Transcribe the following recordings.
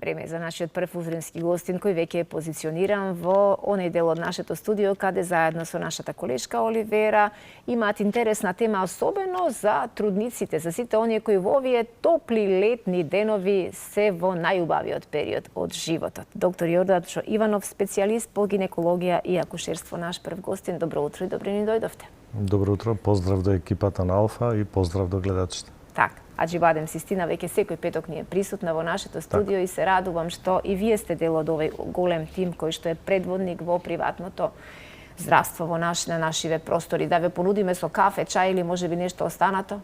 Време за нашиот прв утрински гостин кој веќе е позициониран во оној дел од нашето студио каде заедно со нашата колешка Оливера имаат интересна тема, особено за трудниците, за сите оние кои во овие топли летни денови се во најубавиот период од животот. Доктор Јордачо Иванов, специјалист по гинекологија и акушерство, наш прв гостин. Добро утро и добре ни дојдовте. Добро утро, поздрав до екипата на Алфа и поздрав до гледачите. Так, Аџибадем Систина веќе секој петок ни е присутна во нашето студио и се радувам што и вие сте дел од овој голем тим кој што е предводник во приватното здравство во на нашиве простори. Да ве понудиме со кафе, чај или можеби нешто останато?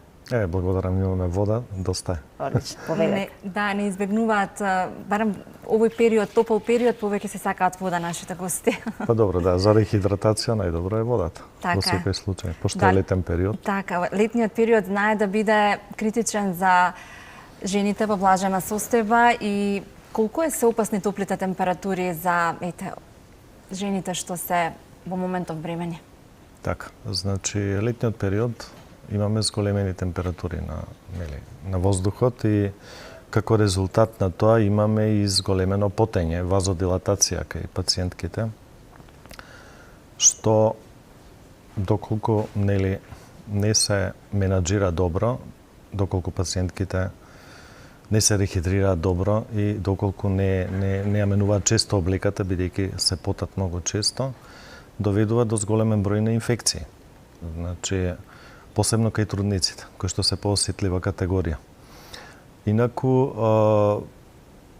Благодарам, имаме вода, доста е. Одлично, повелете. Да, не избегнуваат, барем овој период, топол период, повеќе се сакаат вода нашите гости. Па добро, да, за рехидратација најдобро е водата. Така. Во секој случај, пошто е летен период. Така, летниот период знае да биде критичен за жените во влажена состојба и колку е се опасни топлите температури за жените што се во моментов бремени? Така, значи летниот период имаме зголемени температури на воздухот и како резултат на тоа имаме и зголемено потење, вазодилатација кај пациентките, што доколку не се менаџира добро, доколку пациентките не се рехидрираат добро и доколку не ја менуваат често облеката, бидејќи се потат многу често, доведува до зголемен број на инфекции. Значи, посебно кај трудниците, кои што се поосетлива категорија. Инаку,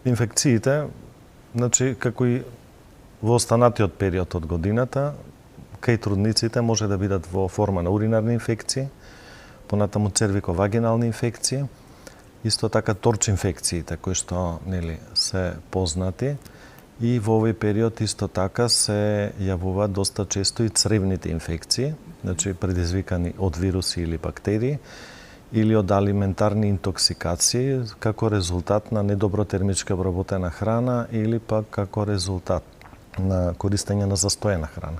инфекциите, значи, како и во останатиот период од годината, кај трудниците може да бидат во форма на уринарни инфекции, понатаму цервиковагинални инфекции, исто така торч инфекциите, кои што се познати, и во овој период исто така се јавуваат доста често и цревните инфекции, значи предизвикани од вируси или бактерии, или од алиментарни интоксикации како резултат на недобро термички обработена храна или пак како резултат на користење на застоена храна.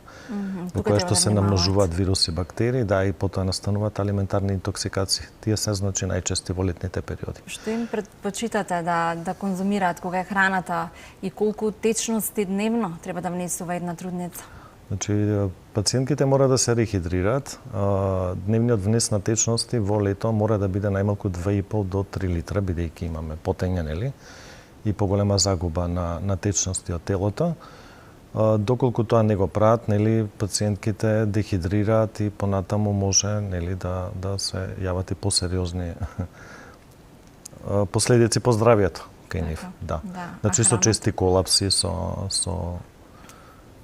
Во која што се намножуваат вируси, бактерии, да, и потоа настануваат алиментарни интоксикации. Тие се значи најчести во летните периоди. Што им предпочитате да конзумираат кога е храната и колку течности дневно треба да внесува една трудница? Значи, пациентките мора да се рехидрираат. Дневниот внес на течности во лето мора да биде најмалку 2,5 до 3 литра, бидејќи имаме потење, и поголема загуба на течности од телото. Доколку тоа не го прават, пациентките дехидрираат и понатаму може да се јават и посериозни последици по здравјето кај нив. Да. Значи со чести колапси, со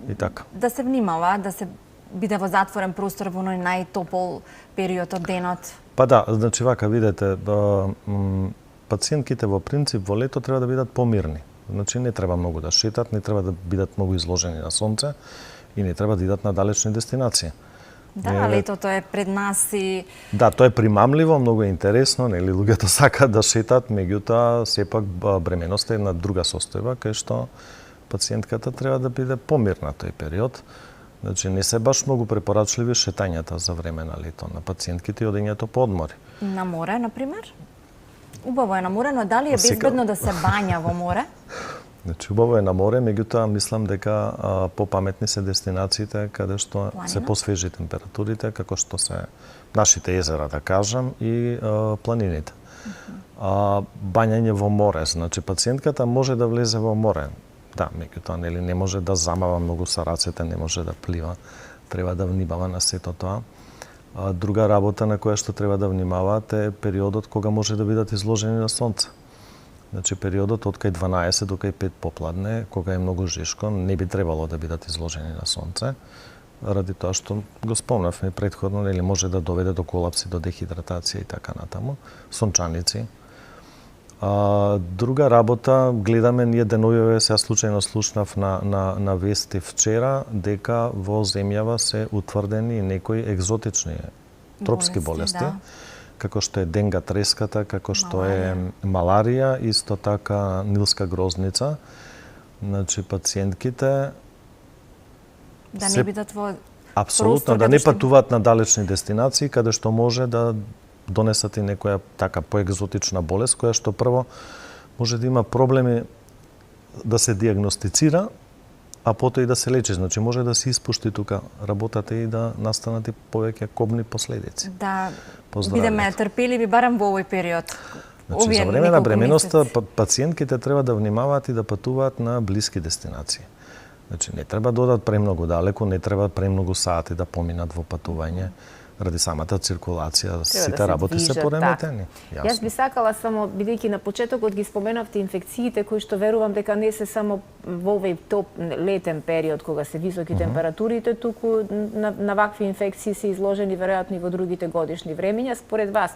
и така. Да се внимава, да се биде во затворен простор во најтопол период од денот. Па да, значи вака видете, пациентките во принцип во лето треба да бидат помирни. Значи не треба многу да шетат, не треба да бидат многу изложени на сонце и не треба да идат на далечни дестинации. Да, летото е пред нас и... Да, тоа е примамливо, многу е интересно, луѓето сакаат да шетат, меѓутоа сепак бременоста е една друга состојба кај што пациентката треба да биде помирна тој период. Значи не се баш многу препорачливи шетањата за време на лето на пациентките и одењето по одмори. На море, например? Убаво е на море, но дали е безбедно да се бања во море? Значи, убаво е на море, меѓутоа мислам дека попаметни се дестинациите каде што се посвежи температурите, како што се нашите езера, да кажам, и планините. Бањање во море, значи пациентката може да влезе во море. Да, меѓутоа не може да замава многу со рацете, не може да плива. Треба да внимава на сето тоа. Друга работа на која што треба да внимаваат е периодот кога може да бидат изложени на сонце. Значи периодот од кај 12 до кај 5 попладне, кога е многу жешко, не би требало да бидат изложени на сонце, ради тоа што го спомнавме претходно, може да доведе до колапси, до дехидратација и така натаму, сончаници. Друга работа, гледаме ние деновиве, сега случајно слушнав на вести вчера, дека во земјава се утврдени некои екзотични тропски болести, како што е денга треската, како што е маларија, исто така нилска грозница. Значи пациентките да не бидат во апсолутно да не патуваат на далечни дестинации каде што може да донесат и некоја така поекзотична болест која што прво може да има проблеми да се диагностицира, а потоа и да се лечи. Значи може да се испушти тука работата и да настанат и повеќе кобни последици. Да по здравјето. бидеме трпеливи барем во овој период. Значи, за време на бременоста пациентките треба да внимаваат и да патуваат на блиски дестинации. Значи, не треба да одат премногу далеку, не треба премногу сати да поминат во патување, ради самата циркулација, сите работи се пореметени. Јас би сакала само, бидејќи на почетокот ги споменавте инфекциите, кои што верувам дека не се само во овој топ летен период, кога се високи температурите, туку на вакви инфекции се изложени веројатно и во другите годишни времења. Според вас,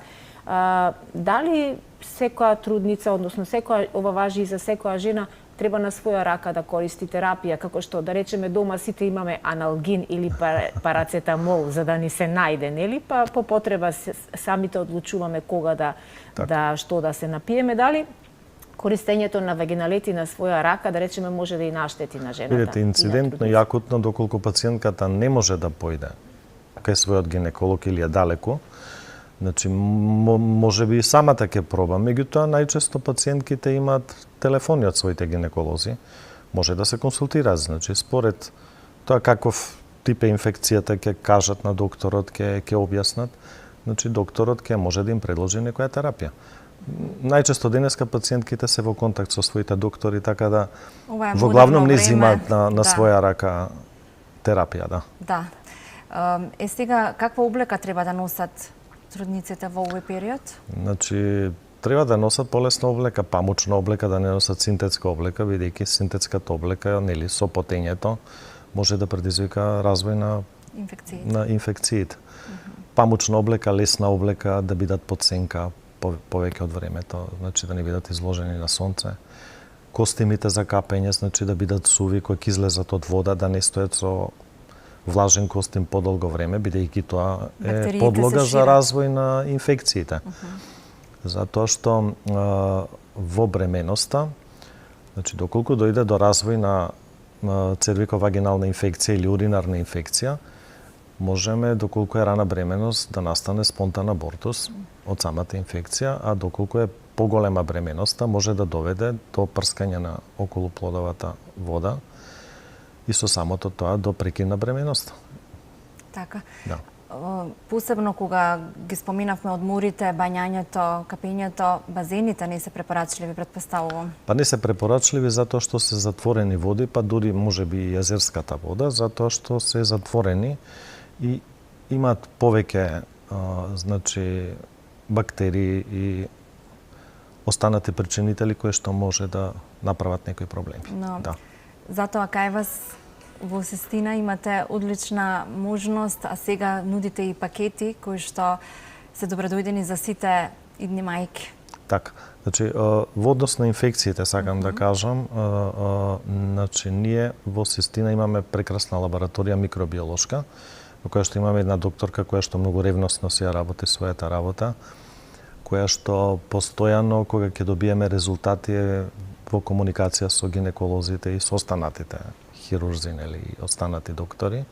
дали секоја трудница, односно секоја, ова важи и за секоја жена, треба на своја рака да користи терапија, како што, да речеме, дома сите имаме аналгин или парацетамол за да ни се најде, нели? Па по потреба самите одлучуваме кога што да се напиеме. Дали користењето на вагиналети на своја рака, да речеме, може да и наштети на жената? Видете, инцидентно и акутно, доколку пациентката не може да појде кај својот гинеколог или е далеку, значи, може би и самата ќе проба. Меѓутоа, најчесто пациентките имаат телефони од своите гинеколози. Може да се консултираат. Значи, според тоа каков тип е инфекцијата, ќе кажат на докторот, ќе објаснат. Значи, докторот ќе може да им предложи некоја терапија. Најчесто денеска пациентките се во контакт со своите доктори, така да во главном не земаат на своја рака терапија, да. Да. Сега, каква облека треба да носат трудниците во овој период? Значи, треба да носат полесна облека, памучна облека, да не носат синтетска облека, бидејќи синтетската облека, нели, со потењето, може да предизвика развој на инфекциите. Памучна облека, лесна облека, да бидат под сенка повеќе од времето, значи да не бидат изложени на сонце. Костимите за капење, значи да бидат суви, кои ќе излезат од вода, да не стојат со влажен костим подолго време, бидејќи тоа е подлога за развој на инфекциите. Затоа што во бременоста, значи доколку дојде до развој на цервиковагинална инфекција или уринарна инфекција, можеме, доколку е рана бременост, да настане спонтан абортус од самата инфекција, а доколку е поголема бременоста, може да доведе до прскање на околуплодовата вода и со самото тоа до прекин на бременоста. Така. Да. Посебно кога ги споминавме одморите, бањањето, капењето, базените не се препорачливи, претпоставувам. Па не се препорачливи затоа што се затворени води, па дури можеби и јазерската вода, затоа што се затворени и имаат повеќе значи бактерии и останати причинители кои што може да направат некои проблеми. Но, да. Затоа кај вас во Сестина имате одлична можност, а сега нудите и пакети кои што се добредојдени за сите идни мајки. Така. Значи, во однос на инфекциите, сакам да кажам, значи, ние во Сестина имаме прекрасна лабораторија микробиолошка, во која што имаме една докторка која што многу ревносно си ја работи својата работа, која што постојано, кога ќе добиеме резултати, во комуникација со гинеколозите и со останатите хирурзи или останати доктори.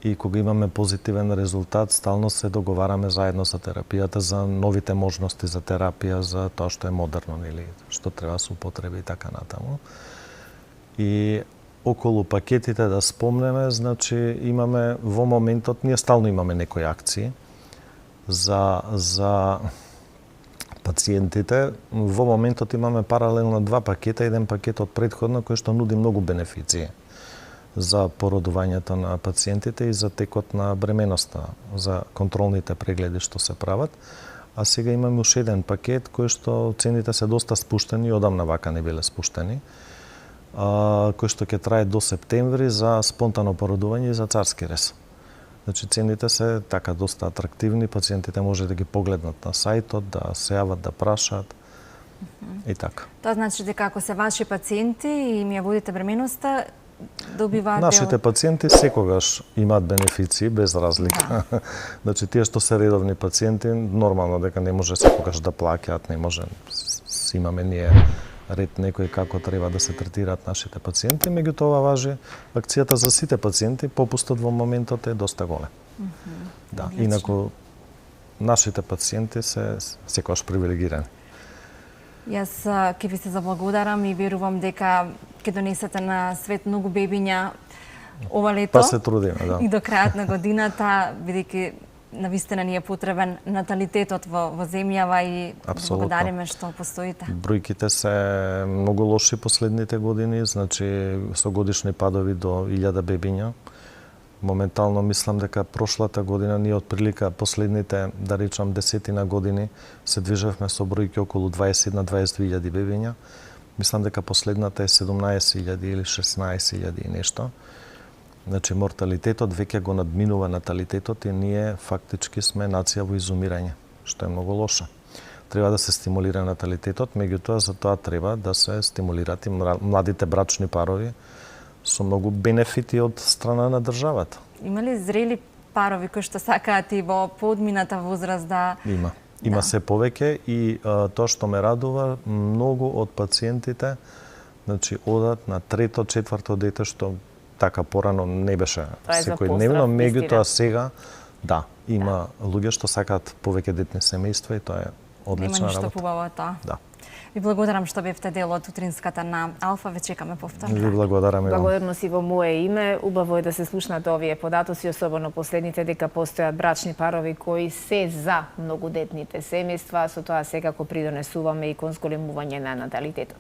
И кога имаме позитивен резултат, стално се договараме заедно за терапијата, за новите можности за терапија, за тоа што е модерно или што треба се употреби и така натаму. И околу пакетите да спомнеме, значи имаме во моментот, ние стално имаме некои акции за пациентите. Во моментот имаме паралелно 2 пакета, еден пакет од претходно кој што нуди многу бенефиции за породувањето на пациентите и за текот на бременоста, за контролните прегледи што се прават. А сега имаме уште еден пакет кој што цените се доста спуштени, одамна вака не биле спуштени, кој што ќе трае до септември за спонтано породување и за царски рез. Значи цените се така доста атрактивни, пациентите може да ги погледнат на сајтот, да се јават, да прашаат и така. Тоа значи дека ако се ваши пациенти и им ја водите бременоста, добиваат Нашите пациенти секогаш имаат бенефиции без разлика. Да. Значи тие што се редовни пациенти, нормално дека не може секогаш да плаќаат, не може. Имаме ние ред некој како треба да се третираат нашите пациенти, меѓутоа ова важи акцијата за сите пациенти, попустот во моментот е доста голем. Да, инаку нашите пациенти се секогаш привилегирани. Јас ќе ви се заблагодарам и верувам дека ќе донесете на свет многу бебиња ова лето. Па се трудиме, да. И до крајот на годината, бидејќи навистина ни е потребен наталитетот во земјава и Апсолутно. благодариме што постоите. Бројките се многу лоши последните години, значи со годишни падови до 1000 бебиња. Моментално мислам дека прошлата година ние отприлика последните, да речам, 10 години се движевме со бројки околу 20 на 22.000 бебиња. Мислам дека последната е 17.000 или 16.000 и нешто. Значи морталитетот веќе го надминува наталитетот и ние фактички сме нација во изумирање, што е многу лошо. Треба да се стимулира наталитетот, меѓутоа за тоа треба да се стимулират и младите брачни парови со многу бенефити од страна на државата. Има ли зрели парови кои што сакаат и во подмината возраст да... Има. Има се повеќе и тоа што ме радува, многу од пациентите значи одат на трето, четврто дете, што така порано не беше секојдневно, меѓутоа сега да, има луѓе што сакаат повеќе детни семејства и тоа е одлична работа. Има ништо работа. побаво тоа. Да. Ви благодарам што бевте дел од утринската на Алфа, ве чекаме повторно. Ви благодарам и вам. Благодарност и во мое име. Убаво е да се слушнат овие податоци, особено последните, дека постојат брачни парови кои се за многудетните семејства, со тоа секако придонесуваме и кон зголемување на наталитетот.